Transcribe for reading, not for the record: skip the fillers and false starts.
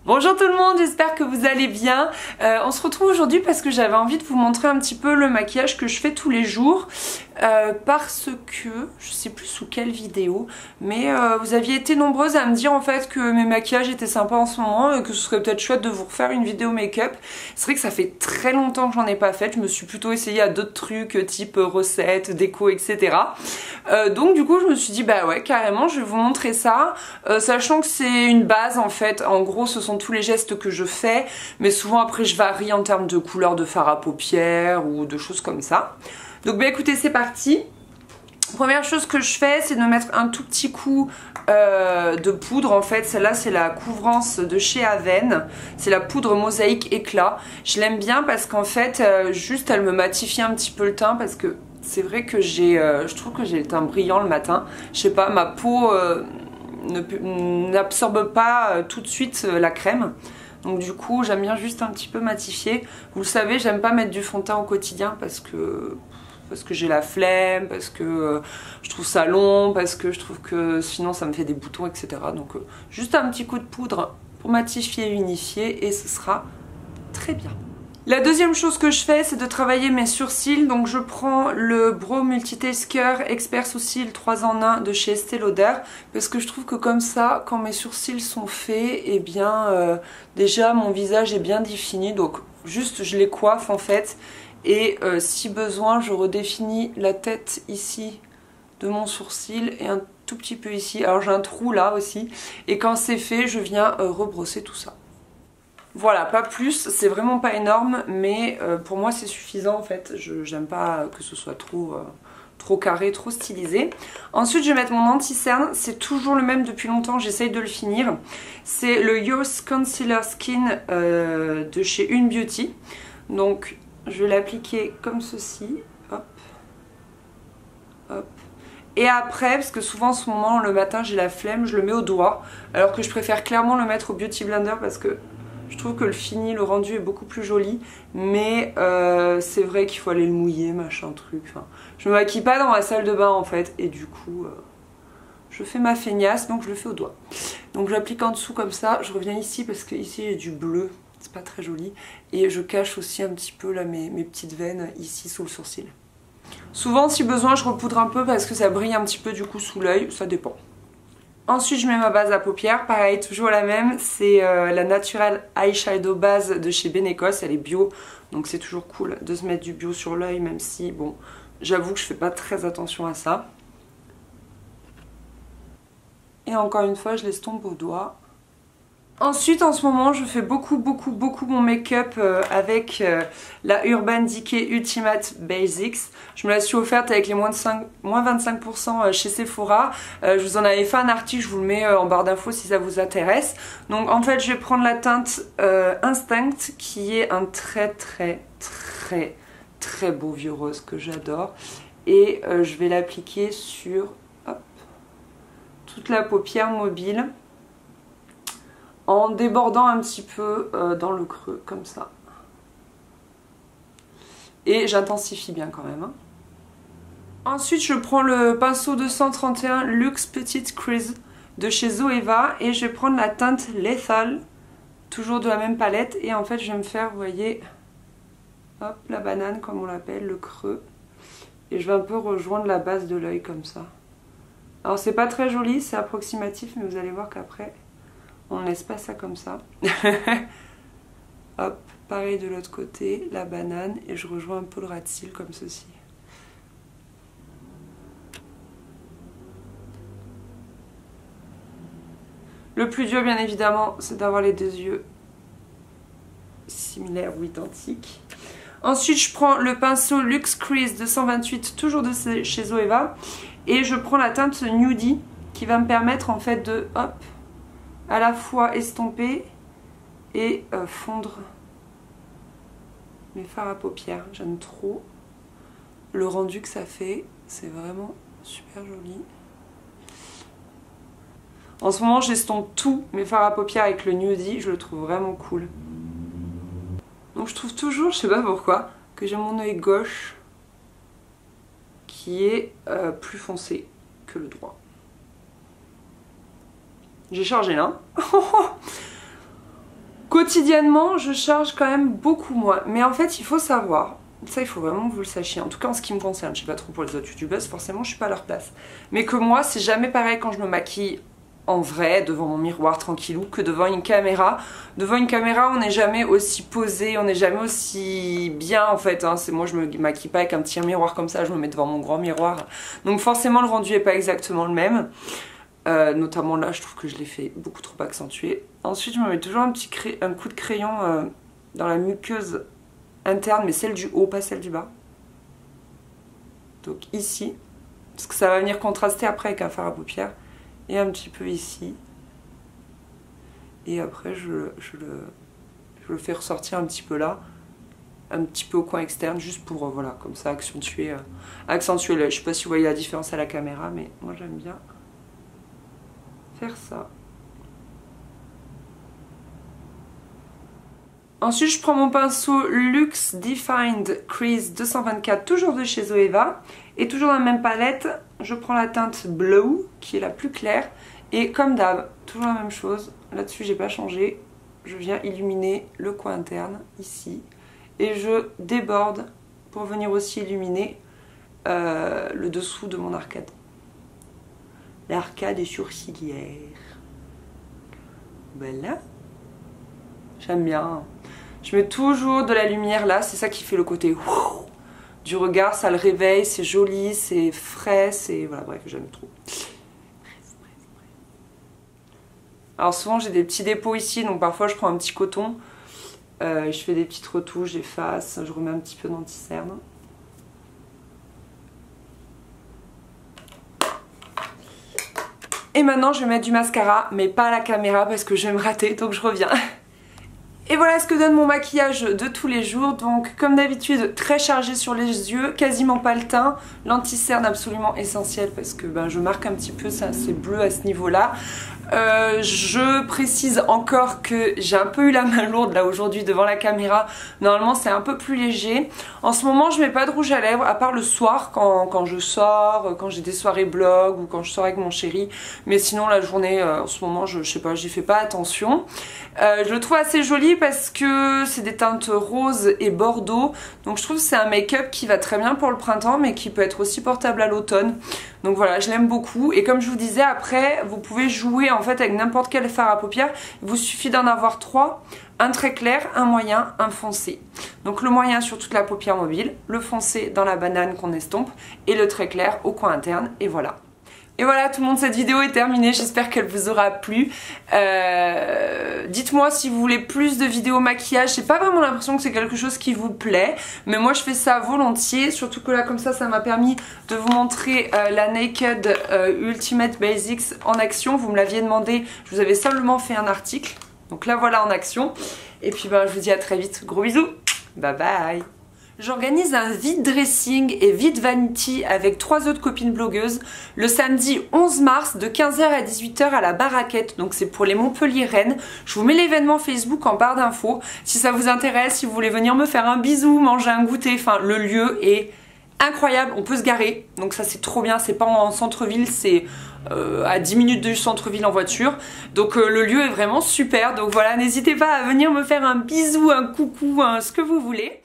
Bonjour tout le monde, j'espère que vous allez bien. On se retrouve aujourd'hui parce que j'avais envie de vous montrer un petit peu le maquillage que je fais tous les jours. Parce que, je sais plus sous quelle vidéo, mais vous aviez été nombreuses à me dire en fait que mes maquillages étaient sympas en ce moment et que ce serait peut-être chouette de vous refaire une vidéo make-up. C'est vrai que ça fait très longtemps que j'en ai pas fait, je me suis plutôt essayée à d'autres trucs type recettes, déco, etc. Donc du coup je me suis dit bah ouais carrément je vais vous montrer ça, sachant que c'est une base en fait, en gros ce sont tous les gestes que je fais, mais souvent après je varie en termes de couleur de fard à paupières ou de choses comme ça. Donc bah écoutez c'est parti. Première chose que je fais c'est de mettre un tout petit coup de poudre en fait. Celle-là c'est la couvrance de chez Aven, c'est la poudre mosaïque éclat. Je l'aime bien parce qu'en fait juste elle me matifie un petit peu le teint, parce que c'est vrai que je trouve que j'ai le teint brillant le matin. Je sais pas, ma peau n'absorbe pas tout de suite la crème. Donc du coup j'aime bien juste un petit peu matifier. Vous le savez, j'aime pas mettre du fond de teint au quotidien parce que j'ai la flemme, parce que je trouve ça long, parce que je trouve que sinon ça me fait des boutons, etc. Donc juste un petit coup de poudre pour matifier et unifier et ce sera très bien. La deuxième chose que je fais c'est de travailler mes sourcils. Donc je prends le Brow Multitasker Expert Sourcils 3 en 1 de chez Estée Lauder, parce que je trouve que comme ça quand mes sourcils sont faits, et bien déjà mon visage est bien défini. Donc juste je les coiffe en fait. Et si besoin je redéfinis la tête ici de mon sourcil et un tout petit peu ici. Alors j'ai un trou là aussi. Et quand c'est fait je viens rebrosser tout ça. Voilà, pas plus, c'est vraiment pas énorme, mais pour moi c'est suffisant en fait. J'aime pas que ce soit trop carré, trop stylisé. Ensuite je vais mettre mon anti-cerne, c'est toujours le même depuis longtemps, j'essaye de le finir. C'est le Yours Concealer Skin de chez Une Beauty. Donc je vais l'appliquer comme ceci, hop, hop. Et après, parce que souvent en ce moment le matin j'ai la flemme, je le mets au doigt, alors que je préfère clairement le mettre au Beauty Blender parce que je trouve que le fini, le rendu est beaucoup plus joli, mais c'est vrai qu'il faut aller le mouiller, machin truc. Enfin, je me maquille pas dans la salle de bain en fait, et du coup je fais ma feignasse, donc je le fais au doigt. Donc j'applique en dessous comme ça, je reviens ici parce que ici j'ai du bleu, c'est pas très joli, et je cache aussi un petit peu là mes petites veines ici sous le sourcil. Souvent si besoin je repoudre un peu parce que ça brille un petit peu du coup sous l'œil, ça dépend. Ensuite je mets ma base à paupières, pareil toujours la même, c'est la Natural Eyeshadow Base de chez Benecos, elle est bio, donc c'est toujours cool de se mettre du bio sur l'œil, même si bon, j'avoue que je fais pas très attention à ça. Et encore une fois je l'estompe au doigt. Ensuite en ce moment je fais beaucoup mon make-up avec la Urban Decay Ultimate Basics. Je me la suis offerte avec les moins 25% chez Sephora. Je vous en avais fait un article, je vous le mets en barre d'infos si ça vous intéresse. Donc en fait je vais prendre la teinte Instinct, qui est un très beau vieux rose que j'adore. Et je vais l'appliquer sur hop, toute la paupière mobile, en débordant un petit peu dans le creux, comme ça. Et j'intensifie bien quand même. Hein. Ensuite, je prends le pinceau 231 Luxe Petite Crease de chez Zoeva, et je vais prendre la teinte Lethal, toujours de la même palette, et en fait, je vais me faire, vous voyez, hop, la banane, comme on l'appelle, le creux. Et je vais un peu rejoindre la base de l'œil, comme ça. Alors, c'est pas très joli, c'est approximatif, mais vous allez voir qu'après... on ne laisse pas ça comme ça. Hop, pareil de l'autre côté, la banane, et je rejoins un peu le ras de cils comme ceci. Le plus dur bien évidemment c'est d'avoir les deux yeux similaires ou identiques. Ensuite je prends le pinceau Luxe Crease 228, toujours de chez Zoeva, et je prends la teinte Nudie qui va me permettre en fait de hop, à la fois estomper et fondre mes fards à paupières. J'aime trop le rendu que ça fait, c'est vraiment super joli. En ce moment j'estompe tous mes fards à paupières avec le Nudie, je le trouve vraiment cool. Donc je trouve toujours, je sais pas pourquoi, que j'ai mon œil gauche qui est plus foncé que le droit. J'ai chargé là. quotidiennement, je charge quand même beaucoup moins. Mais en fait, il faut savoir, ça il faut vraiment que vous le sachiez, en tout cas en ce qui me concerne, je sais pas trop pour les autres youtubeuses, forcément je suis pas à leur place. Mais que moi, c'est jamais pareil quand je me maquille en vrai, devant mon miroir tranquillou, que devant une caméra. Devant une caméra, on n'est jamais aussi posé, on n'est jamais aussi bien en fait. Hein. Moi, je me maquille pas avec un petit miroir comme ça, je me mets devant mon grand miroir. Donc forcément, le rendu est pas exactement le même. Notamment là, je trouve que je l'ai fait beaucoup trop accentué. Ensuite, je me mets toujours un coup de crayon dans la muqueuse interne, mais celle du haut, pas celle du bas. Donc ici, parce que ça va venir contraster après avec un fard à paupières. Et un petit peu ici. Et après je le fais ressortir un petit peu là. Un petit peu au coin externe, juste pour voilà, comme ça accentuer l'œil. Je sais pas si vous voyez la différence à la caméra, mais moi j'aime bien faire ça. Ensuite je prends mon pinceau Luxe Defined Crease 224, toujours de chez Zoeva. Et toujours dans la même palette, je prends la teinte Blue, qui est la plus claire. Et comme d'hab, toujours la même chose. Là-dessus, j'ai pas changé. Je viens illuminer le coin interne, ici. Et je déborde pour venir aussi illuminer le dessous de mon arcade. L'arcade sourcilière. Voilà. J'aime bien. Je mets toujours de la lumière là, c'est ça qui fait le côté du regard, ça le réveille, c'est joli, c'est frais, c'est... Voilà, bref, j'aime trop. Alors souvent j'ai des petits dépôts ici, donc parfois je prends un petit coton, je fais des petites retouches, j'efface, je remets un petit peu d'anti-cerne. Et maintenant je vais mettre du mascara, mais pas à la caméra parce que je vais me rater, donc je reviens. Et voilà ce que donne mon maquillage de tous les jours. Donc comme d'habitude, très chargé sur les yeux, quasiment pas le teint. L'anti-cerne absolument essentiel parce que je marque un petit peu, ça c'est bleu à ce niveau-là. Je précise encore que j'ai un peu eu la main lourde là aujourd'hui devant la caméra. Normalement c'est un peu plus léger. En ce moment je mets pas de rouge à lèvres à part le soir quand je sors, quand j'ai des soirées blog ou quand je sors avec mon chéri. Mais sinon la journée en ce moment je sais pas, j'y fais pas attention. Je le trouve assez joli parce que c'est des teintes roses et bordeaux. Donc je trouve que c'est un make-up qui va très bien pour le printemps mais qui peut être aussi portable à l'automne. Donc voilà, je l'aime beaucoup. Et comme je vous disais, après vous pouvez jouer en fait avec n'importe quel fard à paupières. Il vous suffit d'en avoir 3. Un très clair, un moyen, un foncé. Donc le moyen sur toute la paupière mobile, le foncé dans la banane qu'on estompe et le très clair au coin interne. Et voilà. Et voilà tout le monde, cette vidéo est terminée, j'espère qu'elle vous aura plu. Dites-moi si vous voulez plus de vidéos maquillage, j'ai pas vraiment l'impression que c'est quelque chose qui vous plaît, mais moi je fais ça volontiers, surtout que là comme ça m'a permis de vous montrer la Naked Ultimate Basics en action. Vous me l'aviez demandé, je vous avais simplement fait un article, donc là voilà en action. Et puis je vous dis à très vite, gros bisous, bye bye. J'organise un vide dressing et vide vanity avec 3 autres copines blogueuses le samedi 11 mars de 15h à 18h à la Baraquette. Donc c'est pour les Montpellier-Rennes. Je vous mets l'événement Facebook en barre d'infos. Si ça vous intéresse, si vous voulez venir me faire un bisou, manger un goûter, enfin le lieu est incroyable. On peut se garer. Donc ça c'est trop bien. C'est pas en centre-ville, c'est à 10 minutes du centre-ville en voiture. Donc le lieu est vraiment super. Donc voilà, n'hésitez pas à venir me faire un bisou, un coucou, ce que vous voulez.